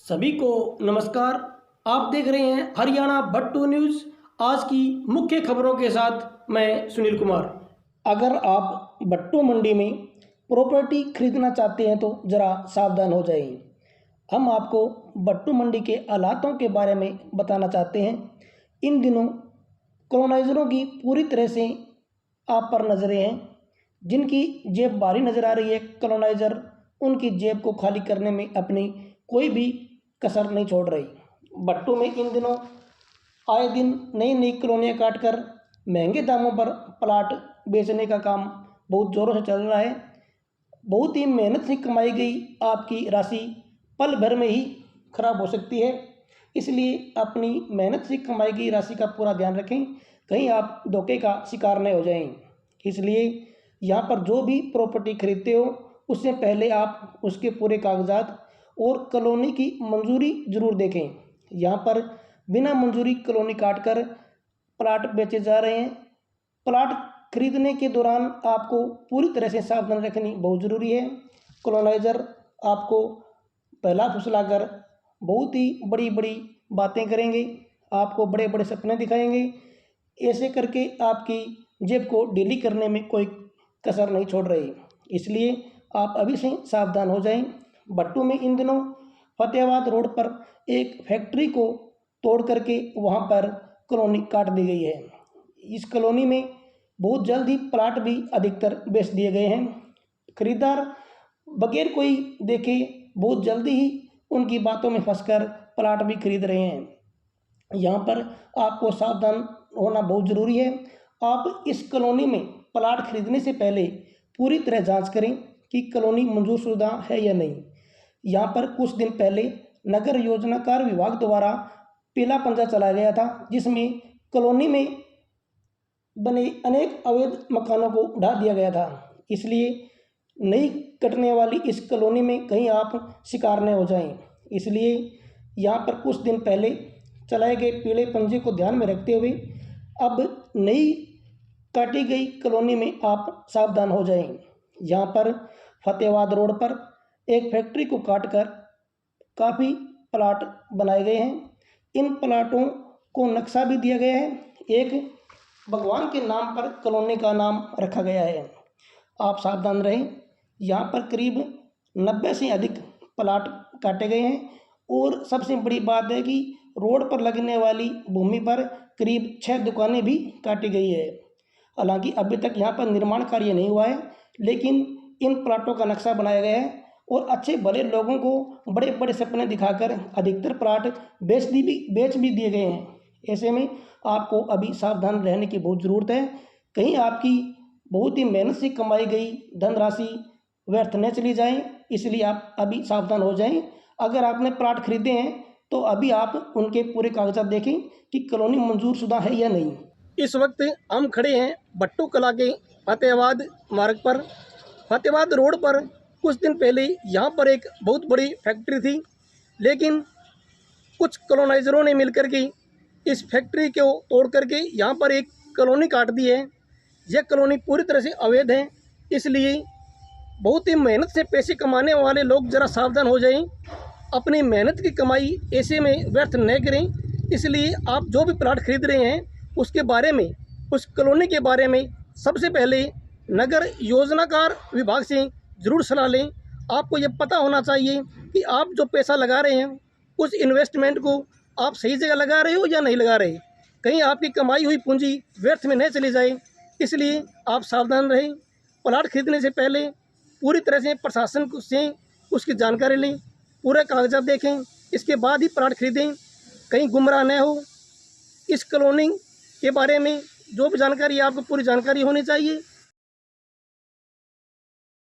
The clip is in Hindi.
सभी को नमस्कार। आप देख रहे हैं हरियाणा भट्टू न्यूज़। आज की मुख्य खबरों के साथ मैं सुनील कुमार। अगर आप भट्टू मंडी में प्रॉपर्टी खरीदना चाहते हैं तो ज़रा सावधान हो जाइए। हम आपको भट्टू मंडी के हालातों के बारे में बताना चाहते हैं। इन दिनों कॉलोनाइजरों की पूरी तरह से आप पर नज़रें हैं। जिनकी जेब भारी नज़र आ रही है, कॉलोनाइजर उनकी जेब को खाली करने में अपनी कोई भी कसर नहीं छोड़ रही। भट्टू में इन दिनों आए दिन नई नई कॉलोनियाँ काटकर महंगे दामों पर प्लाट बेचने का काम बहुत ज़ोरों से चल रहा है। बहुत ही मेहनत से कमाई गई आपकी राशि पल भर में ही खराब हो सकती है। इसलिए अपनी मेहनत से कमाई गई राशि का पूरा ध्यान रखें, कहीं आप धोखे का शिकार नहीं हो जाएं। इसलिए यहाँ पर जो भी प्रॉपर्टी खरीदते हो उससे पहले आप उसके पूरे कागजात और कॉलोनी की मंजूरी जरूर देखें। यहाँ पर बिना मंजूरी कॉलोनी काटकर प्लाट बेचे जा रहे हैं। प्लाट खरीदने के दौरान आपको पूरी तरह से सावधानी रखनी बहुत ज़रूरी है। कॉलोनाइजर आपको पहला फुसलाकर बहुत ही बड़ी बड़ी बातें करेंगे, आपको बड़े बड़े सपने दिखाएंगे। ऐसे करके आपकी जेब को ढीली करने में कोई कसर नहीं छोड़ रही। इसलिए आप अभी से सावधान हो जाएं। भट्टू में इन दिनों फतेहाबाद रोड पर एक फैक्ट्री को तोड़ करके वहां पर कॉलोनी काट दी गई है। इस कॉलोनी में बहुत जल्द ही प्लाट भी अधिकतर बेच दिए गए हैं। खरीदार बगैर कोई देखे बहुत जल्दी ही उनकी बातों में फंसकर प्लाट भी खरीद रहे हैं। यहाँ पर आपको सावधान होना बहुत ज़रूरी है। आप इस कॉलोनी में प्लाट खरीदने से पहले पूरी तरह जांच करें कि कॉलोनी मंजूरशुदा है या नहीं। यहाँ पर कुछ दिन पहले नगर योजनाकार विभाग द्वारा पीला पंजा चलाया गया था, जिसमें कॉलोनी में बने अनेक अवैध मकानों को ढा दिया गया था। इसलिए नई कटने वाली इस कॉलोनी में कहीं आप शिकार न हो जाएं। इसलिए यहाँ पर कुछ दिन पहले चलाए गए पीले पंजे को ध्यान में रखते हुए अब नई काटी गई कॉलोनी में आप सावधान हो जाएं। यहाँ पर फतेहाबाद रोड पर एक फैक्ट्री को काटकर काफ़ी प्लाट बनाए गए हैं। इन प्लाटों को नक्शा भी दिया गया है। एक भगवान के नाम पर कॉलोनी का नाम रखा गया है। आप सावधान रहें। यहाँ पर करीब 90 से अधिक प्लाट काटे गए हैं और सबसे बड़ी बात है कि रोड पर लगने वाली भूमि पर करीब 6 दुकानें भी काटी गई है। हालांकि अभी तक यहाँ पर निर्माण कार्य नहीं हुआ है, लेकिन इन प्लाटों का नक्शा बनाया गया है और अच्छे भले लोगों को बड़े बड़े सपने दिखाकर अधिकतर प्लाट बेच भी दिए गए हैं। ऐसे में आपको अभी सावधान रहने की बहुत ज़रूरत है, कहीं आपकी बहुत ही मेहनत से कमाई गई धनराशि व्यर्थ न चली जाए। इसलिए आप अभी सावधान हो जाएं। अगर आपने प्लाट खरीदे हैं तो अभी आप उनके पूरे कागजात देखें कि कॉलोनी मंजूरशुदा है या नहीं। इस वक्त हम खड़े हैं भट्टू कला के फतेहाबाद मार्ग पर। फतेहाबाद रोड पर कुछ दिन पहले यहाँ पर एक बहुत बड़ी फैक्ट्री थी, लेकिन कुछ कॉलोनाइजरों ने मिलकर के इस फैक्ट्री को तोड़ करके यहाँ पर एक कॉलोनी काट दी है। यह कॉलोनी पूरी तरह से अवैध है। इसलिए बहुत ही मेहनत से पैसे कमाने वाले लोग ज़रा सावधान हो जाएं। अपनी मेहनत की कमाई ऐसे में व्यर्थ न करें। इसलिए आप जो भी प्लाट खरीद रहे हैं उसके बारे में, उस कॉलोनी के बारे में सबसे पहले नगर योजनाकार विभाग से ज़रूर सलाह लें। आपको ये पता होना चाहिए कि आप जो पैसा लगा रहे हैं उस इन्वेस्टमेंट को आप सही जगह लगा रहे हो या नहीं लगा रहे, कहीं आपकी कमाई हुई पूंजी व्यर्थ में न चली जाए। इसलिए आप सावधान रहें। प्लाट खरीदने से पहले पूरी तरह से प्रशासन से उसकी जानकारी लें, पूरे कागजात देखें, इसके बाद ही प्लाट खरीदें, कहीं गुमराह न हो। इस कॉलोनी के बारे में जो भी जानकारी है आपको पूरी जानकारी होनी चाहिए।